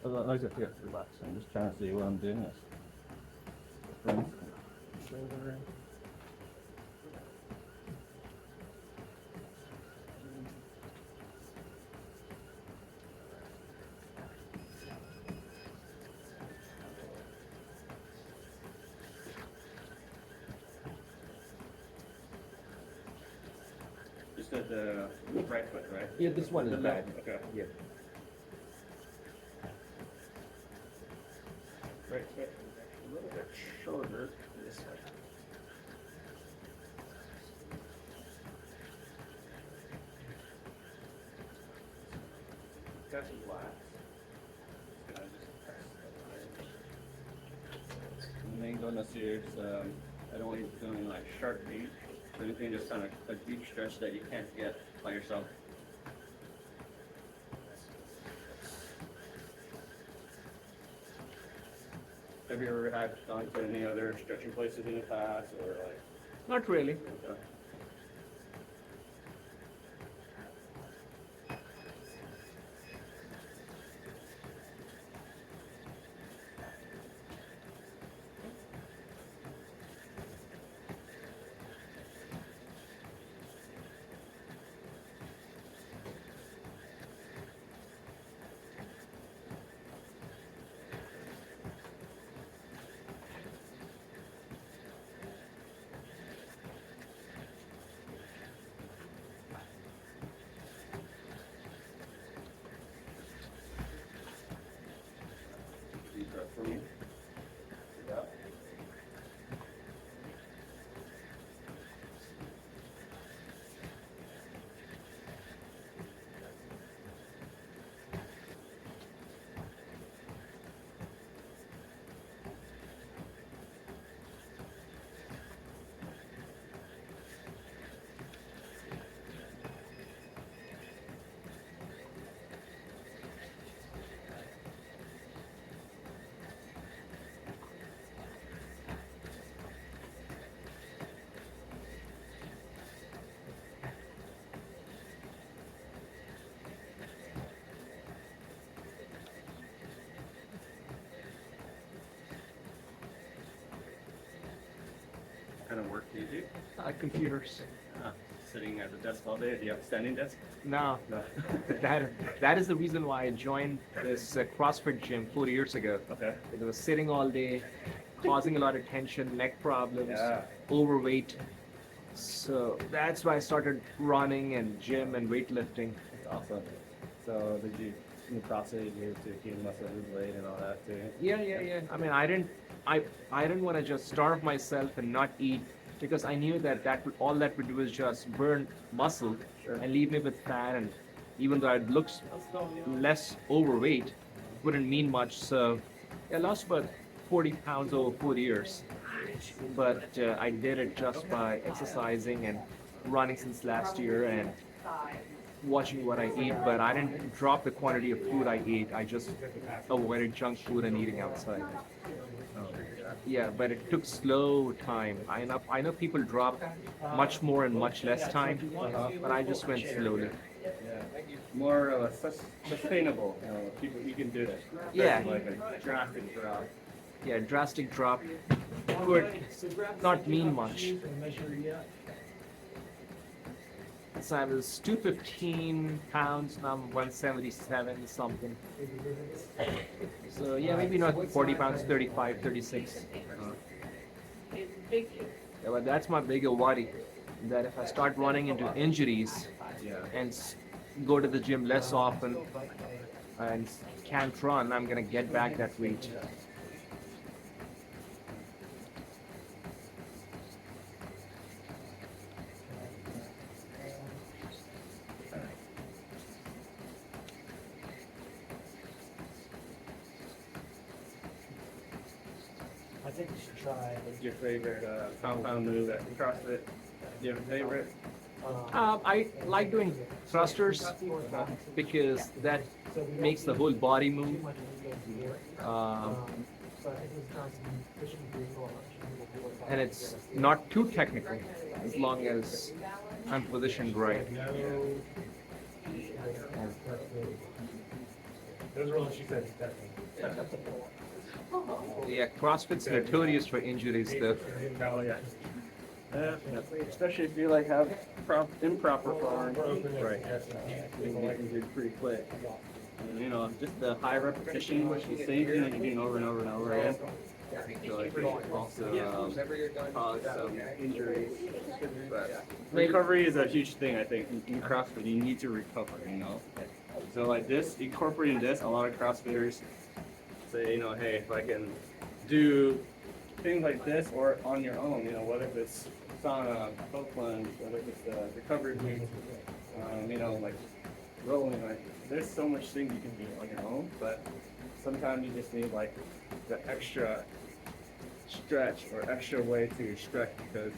Like I said, yes, relax. I'm just trying to see what I'm doing. Shoulder. You said the right foot, right? Yeah, this one is bad. Okay. Yeah. Right foot is actually a little bit shorter this way. Got some blacks. And then going to see I don't want you doing like sharp beat. So anything just kind of a deep stretch that you can't get by yourself. Have you ever had gone to any other stretching places in the past or like? Not really. Deep breath for me. Yeah. What kind of work do you do? Computers. Ah, sitting at the desk all day. Do you have a standing desk? No, No. that is the reason why I joined this CrossFit gym 4 years ago. Okay. It was sitting all day, causing a lot of tension, neck problems, Yeah. overweight. So that's why I started running and gym and weightlifting. That's awesome. So did you in the process you used to keep muscle lose weight and all that too? Yeah. I mean, I didn't want to just starve myself and not eat because I knew all that would do is just burn muscle Sure. and leave me with fat. And even though I look less overweight, wouldn't mean much. So I lost about 40 pounds over 4 years. But I did it just by exercising and running since last year and watching what I eat. But I didn't drop the quantity of food I eat. I just avoided junk food and eating outside. Oh, Yeah, but it took slow time. I know people drop much more in much less time, but I just went slowly. yeah. More sustainable. You know, people you can do this. Yeah. Like a drastic drop. Yeah, drastic drop would not mean much. So I was 215 pounds, now I'm 177 something. So yeah, maybe not 40 pounds, 35, 36. Yeah, but that's my bigger worry, that if I start running into injuries Yeah. and go to the gym less often and can't run, I'm gonna get back that weight. I think you should try. What's your favorite compound move at CrossFit? Do you have a favorite? I like doing thrusters because that makes the whole body move. And it's not too technical as long as I'm positioned right. Those are all she said, definitely. Yeah, CrossFit's notorious for injuries, though. Oh yeah. Especially if you like have improper form, Right. you can get injured pretty quick. And, you know, just the high repetition, the same thing that you're doing over and over and over again. So it can also cause some injuries. But recovery is a huge thing, I think. In CrossFit, you need to recover, you know. So like this, incorporating this, a lot of CrossFitters say, you know, hey, if I can do things like this or on your own, you know, whether it's sauna, boat plunge, whether it's recovery weights, you know, like rolling, like there's so much things you can do on your own, but sometimes you just need like the extra stretch or extra way to stretch because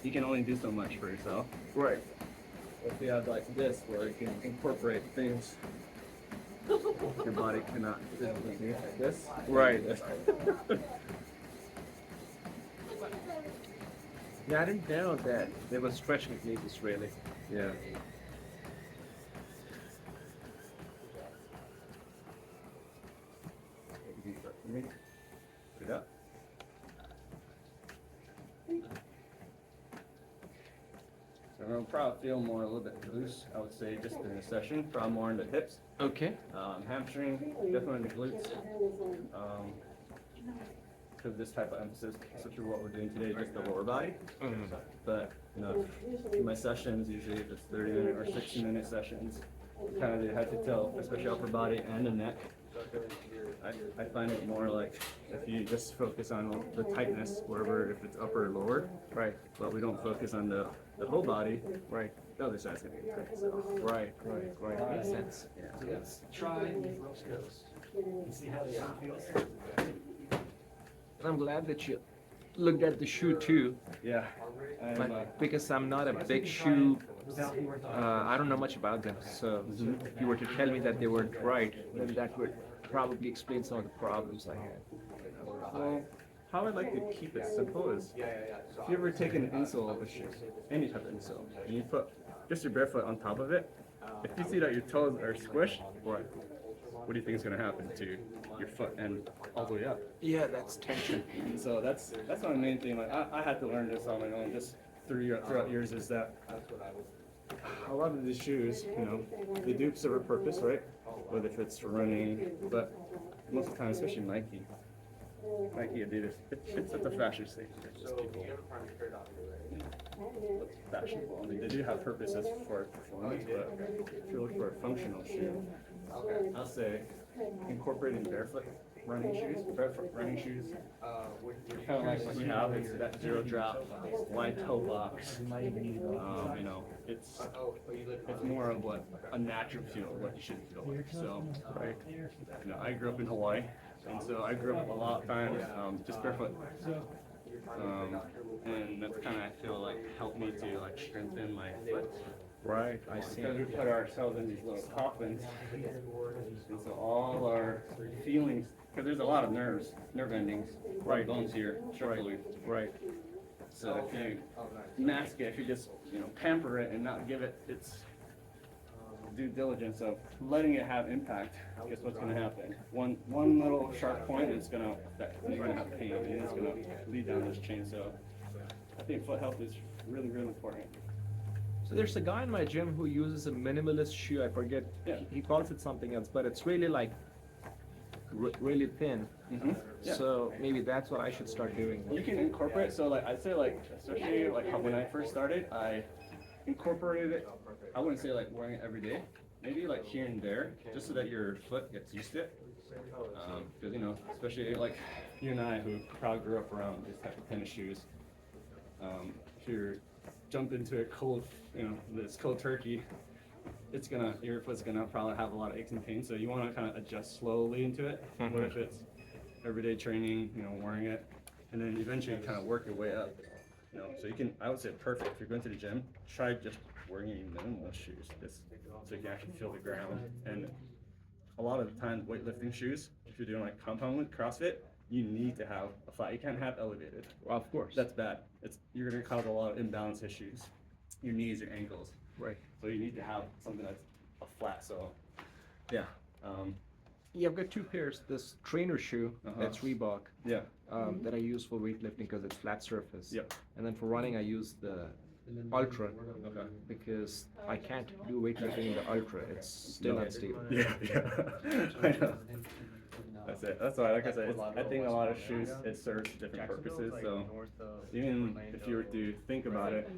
you can only do so much for yourself. Right. If you have like this where you can incorporate things your body cannot physically do, like this. Right. Yeah, I didn't know that there was stretch techniques, really. Yeah. Put it up. So I'll probably feel more a little bit loose, I would say, just in the session, probably more in the hips. Okay. Hamstring, definitely in the glutes. Because this type of emphasis, such as what we're doing today, just the lower body. Mhm. But you know, in my sessions, usually if it's 30-minute or 60-minute sessions, kind of the head to toe, especially upper body and the neck. I find it more like if you just focus on the tightness, wherever, if it's upper or lower, Right. but we don't focus on the whole body, Right. the other side's gonna get tight. So, Right. Makes sense. So let's try ropes goes and see how the arm feels. And I'm glad that you looked at the shoe too, yeah, because I'm not a big shoe. I don't know much about them, so if you were to tell me that they weren't right, then that would probably explain some of the problems I had. well, how I like to keep it simple is, if you ever take an insole of a shoe, any type of insole, and you put just your bare foot on top of it, if you see that your toes are squished, Right. what do you think is going to happen to your foot and all the way up? Yeah, that's tension. So that's my main thing. Like I had to learn this on my own just throughout years, is that a lot of these shoes, you know, they do serve a purpose, right? Whether if it's for running, but most of the time, especially Nike, Adidas, it's at the fashion stage. It's just people fashionable. I mean, they do have purposes for performance, but if you're looking for a functional shoe, I'll say incorporating barefoot running shoes, kind of like what you have, it's that zero drop, wide toe box. You know, it's more of what a natural feel, what you should feel like. So, right, you know, I grew up in Hawaii, and so I grew up a lot of times just barefoot. And that's kind of, I feel like, helped me to like strengthen my foot. Right, I see. Because we put ourselves in these little coffins, and so all our feelings, because there's a lot of nerve endings, right, bones here, structurally. Right. So if you mask it, if you just, you know, pamper it and not give it its due diligence of letting it have impact, guess what's going to happen? One little sharp point, it's going to affect, you're going to have pain, and it's going to lead down this chain. So I think foot health is really, really important. So there's a guy in my gym who uses a minimalist shoe. I forget. Yeah. He calls it something else, but it's really like really thin. Yeah. So maybe that's what I should start doing. You can incorporate, so like I'd say like, especially like when I first started, I incorporated it. I wouldn't say like wearing it every day, maybe like here and there, just so that your foot gets used to it. Because you know, especially like you and I, who probably grew up around this type of tennis shoes, if you're jump into a cold, you know, this cold turkey, your foot's gonna probably have a lot of aches and pains. So you want to kind of adjust slowly into it. What if it's everyday training, you know, wearing it, and then eventually kind of work your way up. You know, so you can, I would say perfect. If you're going to the gym, try just wearing your minimalist shoes, just so you can actually feel the ground. And a lot of the times, weightlifting shoes, if you're doing like compound with CrossFit, you need to have a flat. You can't have elevated. Well, of course. That's bad. You're going to cause a lot of imbalance issues. Your knees, your ankles. Right. So you need to have something that's a flat. So, yeah. Yeah, I've got two pairs. This trainer shoe, that's Reebok, Yeah. that I use for weightlifting because it's flat surface. Yep. And then for running, I use the Ultra Okay. because I can't do weightlifting in the Ultra. It's still unstable. Yeah, I know. That's it. That's why, like I said, I think a lot of shoes, it serves different purposes. So even if you were to think about it,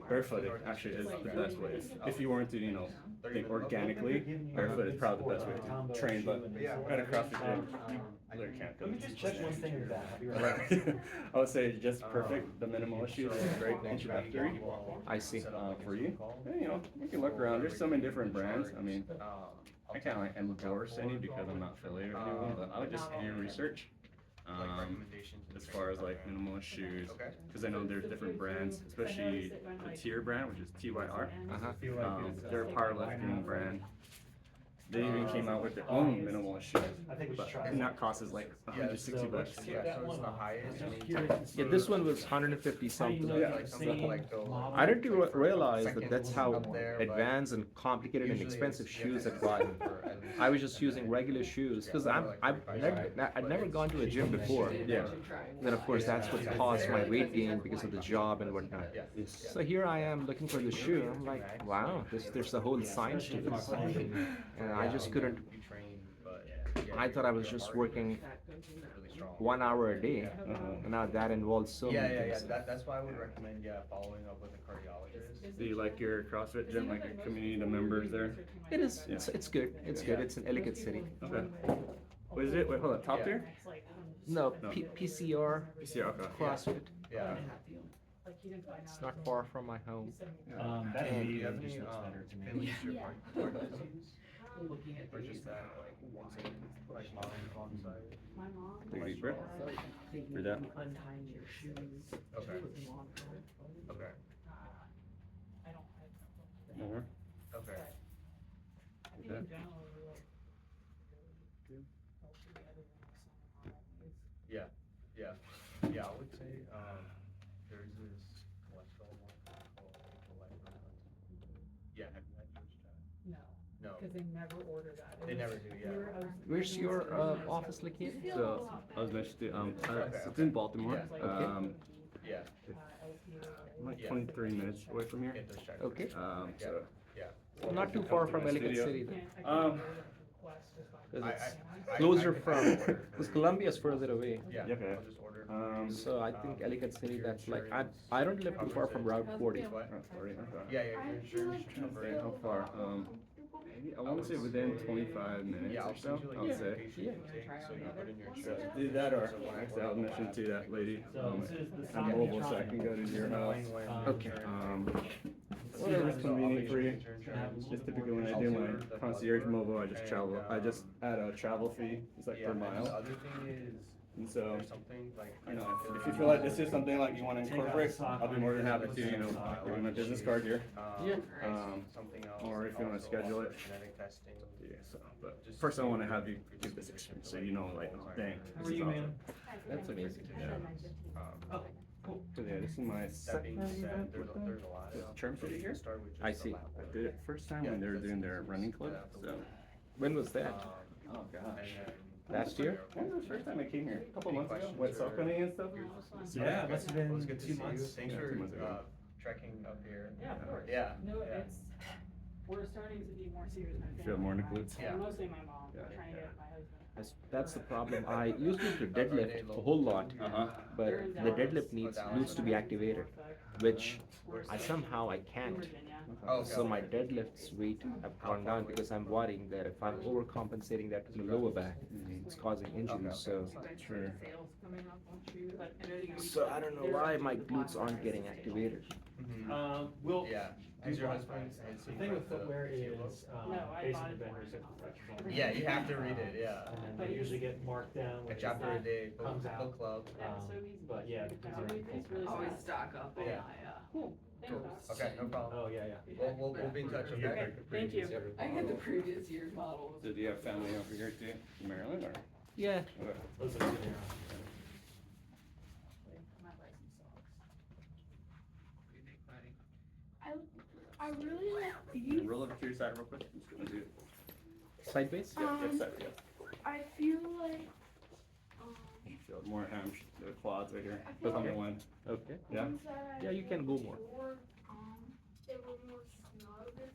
barefooted actually is the best way. If you weren't to, think organically, barefoot is probably the best way to train. But at a CrossFit gym, you literally can't go. Let me just check one thing with that. I'll be right back. I would say just perfect. The minimalist shoes is great introductory. I see. For you. And, you can look around. There's so many different brands. I mean, I kind of like endorse any because I'm not affiliated with anyone, but I would just do your research. As far as like minimalist shoes, because I know there's different brands, especially the Tier brand, which is TYR. They're a powerlifting brand. They even came out with their own minimalist shoes, and that costs us like $160. Yeah, this one was 150 something. Yeah. I didn't realize that that's how advanced and complicated and expensive shoes had gotten. I was just using regular shoes because I'd never gone to a gym before. Yeah. Then of course that's what caused my weight gain because of the job and whatnot. So here I am looking for the shoe. I'm like, wow, there's a whole science to this. And I just couldn't. I thought I was just working 1 hour a day, and now that involves so many things. That's why I would recommend following up with a cardiologist. Do you like your CrossFit gym, like your community, the members there? It is. It's good. It's good. It's in Ellicott City. Okay. What is it? Wait, hold on. Top tier? No, PCR, PCR, okay. CrossFit. Yeah. It's not far from my home. That Do you immediately have just any looks better to me. feelings to your heart disease? Or just that like mom alongside? Take a deep breath. For that. Untying your shoes. Okay. Okay. More. Okay. Okay. Yeah. Yeah. Yeah. I would say there's this cholesterol one called yeah. Have you had yours, Chad? No, No. because they never order that. They never do. Yeah. Where's your office located? So I was mentioned to, it's in Baltimore. Yeah. I'm like 23 minutes away from here. Get those checked. Okay. So Yeah. Not too far from Ellicott Studio. City then. Because it's I closer can from, order. because Columbia's further away. Yeah. Okay. I'll just order. So I think Ellicott City, that's like, I don't live too far from Route 40. What? Oh, sorry, okay. Yeah. Your insurance should cover Okay, it. how far? Maybe I want to say within 25 minutes Yeah. or I'll so. send you I would like say. location you take, so you put in your insurance. Do that, or actually, I'll mention to that lady. I'm mobile, so I can go to your house. Okay. Whatever's convenient for you. Just typically when I do my concierge mobile, I just travel. I just add a travel fee. It's like per And the mile. other thing is, And so, there's something like. if you feel like this is something like you want to incorporate, I'll be more than happy to, give you my business card here. Something else. Or if you want to schedule it. Genetic testing. Yeah, so, but first I want to have you give this experience so you know, like, dang, How this are is you, awesome. man? That's amazing. Yeah. So yeah, this is my That second being event said, with them. there's a lot of. Term City here? Start with just I the see. lap I work. did it first time when they were doing their running club, so. When was that? Oh, gosh. And Last year? When was the first time I came here? A couple Any months ago? questions What, or- soft running and stuff? Yeah, it must have Well, it's been good to 2 see you. months. Thanks Yeah, for 2 months ago. trekking up here. Yeah, of course. Yeah. No, yeah. we're starting to be more serious. My You feel more in the glutes? Yeah. Mostly my mom, Yeah. trying to get my husband. That's the problem. I used to deadlift a whole lot, but the deadlift needs glutes to be activated, which I somehow I can't. Oh, So my deadlift's weight have gone down because I'm worrying that if I'm overcompensating that in the lower back, it's causing injuries. So Sure. I don't know why my glutes aren't getting activated. We'll, Yeah. do Has your both. husband? The thing with footwear is, No, I basic bought it vendors for have myself. professional. Yeah, you have to read it, yeah. And then they usually get marked down. A which chapter a day, book comes out. book club. But yeah, because they're in full Always price. stock up. Yeah. Cool. Cool. Okay, no problem. Oh, yeah, yeah. We'll be in touch, okay? Okay, thank you. I had the previous year's models. So do you have family over here too, in Maryland, or? Yeah. Okay. Those are good. I really like Can you roll over to your side real quick? I'm just gonna do Sideways? Yes, sir, yeah. I feel like Feel more the quads right here. I feel Tummy like one. Okay. Yeah. ones that I Yeah, you can go did more. before, they were more snug, and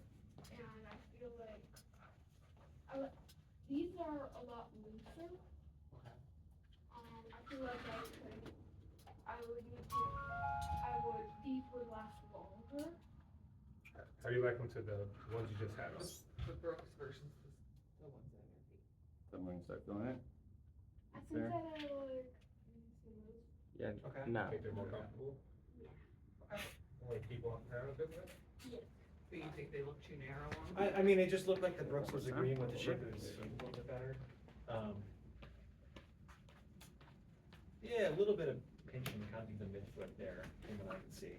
I feel like these are a lot looser. I feel like these would last longer. How do you like them to the ones you just had on? The Brooks versus the ones on your feet. Someone start doing it. I think There. that I like these. Yeah. Okay. Now. Think they're more comfortable? Yeah. Only people on there a bit with? But you think they look too narrow on? I mean, it just looked like the Brooks was agreeing with the shape of his feet a little bit better. Yeah, a little bit of pinching, kind of the midfoot there, from what I can see.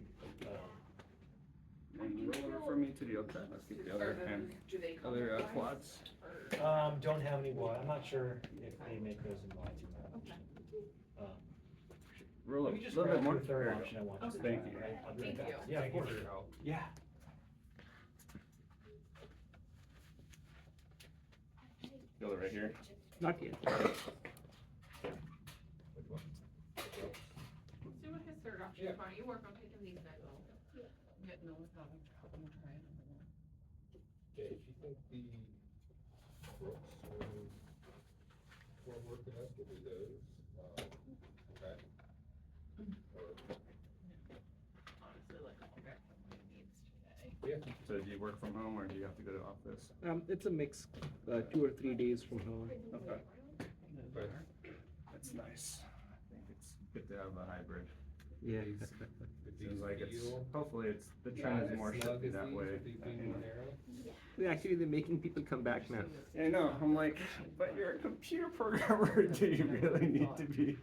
And roll over for me to the other side. Let's get the other hand, Do they come other in wide? quads. Or- Don't have any wide, I'm not sure if they make those in wides or not. Okay. Roll Let up me a just little grab bit more. the third There you option I want. Okay. to Thank try, you. right? I'll be right Thank back. you. Yeah, of Thank you course. for your help. Yeah. Feel it right here. Not yet. Which one? Let's do what his third option Yeah. is. Why don't you work on taking these guys off? Yeah, no, without him. I'm gonna try another one. Okay, if you think the Brooks were working up, we'll do those. Okay. Honestly, like, I'll get what he needs today. Yeah. So do you work from home or do you have to go to the office? It's a mix, 2 or 3 days from home. Okay. But That's nice. I think it's good to have a hybrid. Yeah. These- It these seems like it's, feel- hopefully it's, the trend is more shifted that way. More narrow? Actually, they're making people come back now. I know, I'm like, but you're a computer programmer, do you really need to be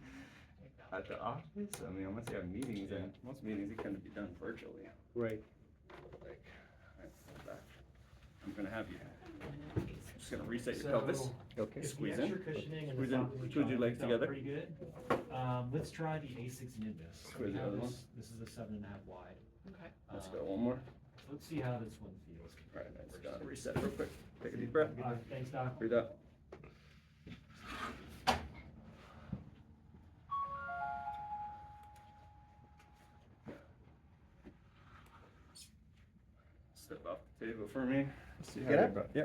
at the office? I mean, unless you have meetings, and most meetings it can be done virtually. Right. Like, I'm gonna have you, just gonna reset your So, pelvis. Okay. If the Squeeze extra in. cushioning and Squeeze the in. top of the Squeeze your trunk legs felt together. pretty good. Let's try the A6 Nimbus. So Squeeze we the have other one. this is a 7.5 wide. Okay. Let's Um, go, one more. Let's see how this one feels. Alright, I just gotta reset real quick. Take a deep breath. Thanks, Doc. Breathe out. Step off the table for me. See how Get you up? Yeah.